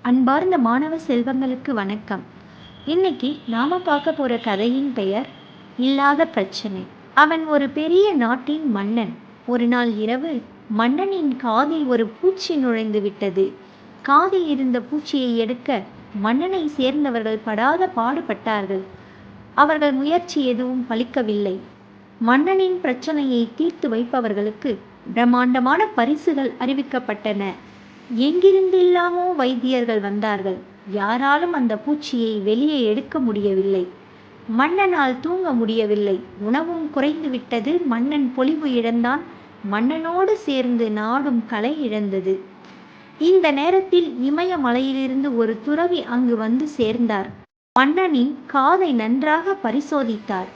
அன்பார்ந்த மாணவ செல்வங்களுக்கு வணக்கம். இன்னைக்கு நாம பார்க்க போற கதையின் பெயர் இல்லாத பிரச்சனை. அவன் ஒரு பெரிய நாட்டின் மன்னன். ஒரு நாள் இரவு மன்னனின் காதில் ஒரு பூச்சி நுழைந்து விட்டது. காதில் இருந்த பூச்சியை எடுக்க மன்னனை சேர்ந்தவர்கள் படாத பாடுபட்டார்கள். அவர்கள் முயற்சி எதுவும் பலிக்கவில்லை. மன்னனின் பிரச்சனையை தீர்த்து வைப்பவர்களுக்கு பிரம்மாண்டமான பரிசுகள் அறிவிக்கப்பட்டன. எங்கிருந்தெல்லாமோ வைத்தியர்கள் வந்தார்கள். யாராலும் அந்த பூச்சியை வெளியே எடுக்க முடியவில்லை. மன்னனால் தூங்க முடியவில்லை. உணவும் குறைந்து விட்டது. மன்னன் பொலிவு இழந்தான். மன்னனோடு சேர்ந்து நாடும் கலை இழந்தது. இந்த நேரத்தில் இமயமலையிலிருந்து ஒரு துறவி அங்கு வந்து சேர்ந்தார். மன்னனின் காதை நன்றாக பரிசோதித்தார்.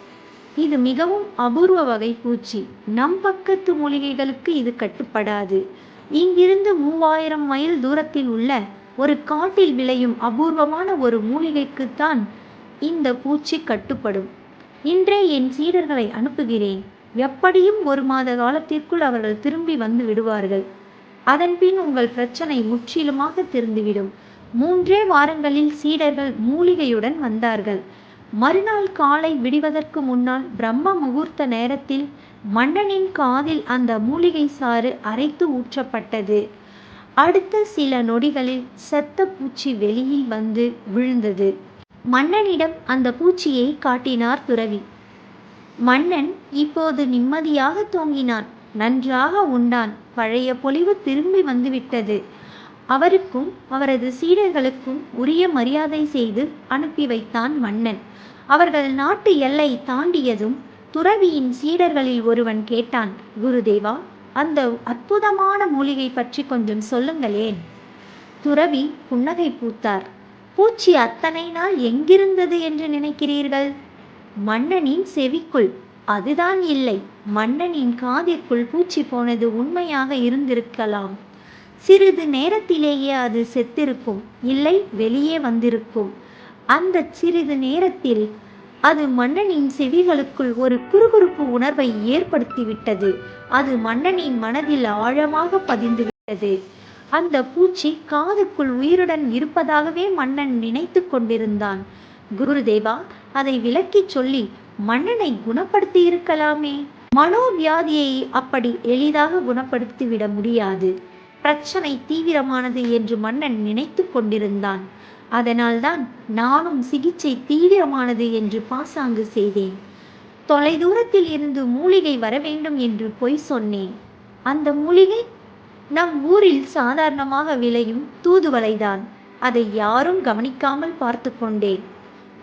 இது மிகவும் அபூர்வ வகை பூச்சி. நம் பக்கத்து மூலிகைகளுக்கு இது கட்டுப்படாது. இங்கிருந்து 3000 மைல் தூரத்தில் உள்ள ஒரு காட்டில் விளையும் அபூர்வமான ஒரு மூலிகைக்குத்தான் இந்த பூச்சி கட்டுப்படும். இன்றே என் சீடர்களை அனுப்புகிறேன். எப்படியும் 1 மாத காலத்திற்குள் அவர்கள் திரும்பி வந்து விடுவார்கள். அதன்பின் உங்கள் பிரச்சனை முற்றிலுமாக தீர்ந்துவிடும். 3 வாரங்களில் சீடர்கள் மூலிகையுடன் வந்தார்கள். மறுநாள் காலை விடுவதற்கு முன்னால் பிரம்ம முகூர்த்த நேரத்தில் மன்னனின் காதில் அந்த மூலிகை சாறு அரைத்து ஊற்றப்பட்டது. அடுத்த சில நொடிகளில் செத்த பூச்சி வெளியில் வந்து விழுந்தது. மன்னனிடம் அந்த பூச்சியை காட்டினார் துறவி. மன்னன் இப்போது நிம்மதியாக தூங்கினான். நன்றாக உண்டான். பழைய பொலிவு திரும்பி வந்துவிட்டது. அவருக்கும் அவரது சீடர்களுக்கும் உரிய மரியாதை செய்து அனுப்பி வைத்தான் மன்னன். அவர்கள் நாட்டு எல்லை தாண்டியதும் துறவியின் சீடர்களில் ஒருவன் கேட்டான், குருதேவா, அந்த அற்புதமான மூலிகை பற்றி கொஞ்சம் சொல்லுங்களேன். துறவி புன்னகை பூத்தார். பூச்சி அத்தனை நாள் எங்கிருந்தது என்று நினைக்கிறீர்கள்? மன்னனின் செவிக்குள். அதுதான் இல்லை. மன்னனின் காதிற்குள் பூச்சி போனது உண்மையாக இருந்திருக்கலாம். சிறிது நேரத்திலேயே அது செத்திருக்கும். இல்லை, வெளியே வந்திருக்கும். அந்த சிறிது நேரத்தில் அது மன்னனின் செவிகளுக்குள் ஒரு குறுகுறுப்பு உணர்வை ஏற்படுத்திவிட்டது. அது மன்னனின் மனதில் ஆழமாக பதிந்து விட்டது. அந்த பூச்சி காதுக்குள் உயிருடன் இருப்பதாகவே மன்னன் நினைத்து கொண்டிருந்தான். குருதேவா, அதை விளக்கிச் சொல்லி மன்னனை குணப்படுத்தி இருக்கலாமே. மனோவியாதியை அப்படி எளிதாக குணப்படுத்திவிட முடியாது. பிரச்சனை தீவிரமானது என்று மன்னன் நினைத்து கொண்டிருந்தான். அதனால்தான் நானும் சிகிச்சை தீவிரமானது என்று பாசாங்கு செய்தேன். தொலைதூரத்தில் இருந்து மூலிகை வர வேண்டும் என்று பொய் சொன்னேன். அந்த மூலிகை நம் ஊரில் சாதாரணமாக விளையும் தூதுவளைதான். அதை யாரும் கவனிக்காமல் பார்த்து கொண்டேன்.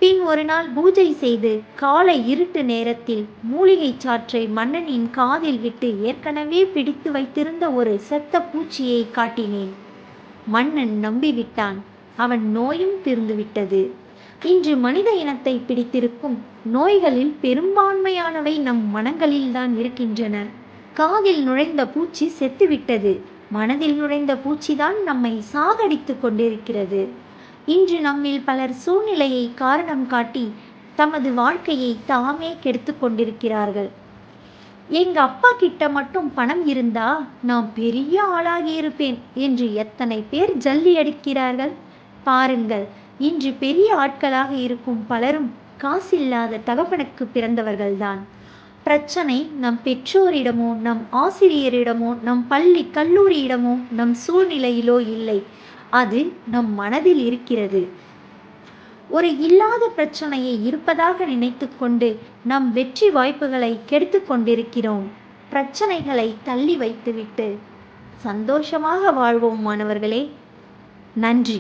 பின் ஒரு நாள் பூஜை செய்து காலை இருட்டு நேரத்தில் மூலிகை சாற்றை மன்னனின் காதில் விட்டு ஏற்கனவே பிடித்து வைத்திருந்த ஒரு செத்த பூச்சியை காட்டினேன். மன்னன் நம்பிவிட்டான். அவன் நோயும் தீர்ந்துவிட்டது. இன்று மனித இனத்தை பிடித்திருக்கும் நோய்களில் பெரும்பான்மையானவை நம் மனங்களில்தான் இருக்கின்றன. காதில் நுழைந்த பூச்சி செத்துவிட்டது. மனதில் நுழைந்த பூச்சிதான் நம்மை சாகடித்து கொண்டிருக்கிறது. இன்று நம்மில் பலர் சூழ்நிலையை காரணம் காட்டி தமது வாழ்க்கையை தாமே கெடுத்து கொண்டிருக்கிறார்கள். எங்க அப்பா கிட்ட மட்டும் பணம் இருந்தா நான் பெரிய ஆளாகி இருப்பேன் என்று எத்தனை பேர் ஜல்லி அடிக்கிறார்கள் பாருங்கள். இன்று பெரிய ஆட்களாக இருக்கும் பலரும் காசில்லாத தகப்பனுக்கு பிறந்தவர்கள்தான். பிரச்சனை நம் பெற்றோரிடமோ நம் ஆசிரியரிடமோ நம் பள்ளி கல்லூரியிடமோ நம் சூழ்நிலையிலோ இல்லை. அது நம் மனதில் இருக்கிறது. ஒரு இல்லாத பிரச்சனையை இருப்பதாக நினைத்து கொண்டு நம் வெற்றி வாய்ப்புகளை கெடுத்து கொண்டிருக்கிறோம். பிரச்சனைகளை தள்ளி வைத்துவிட்டு சந்தோஷமாக வாழ்வோம் மாணவர்களே. நன்றி.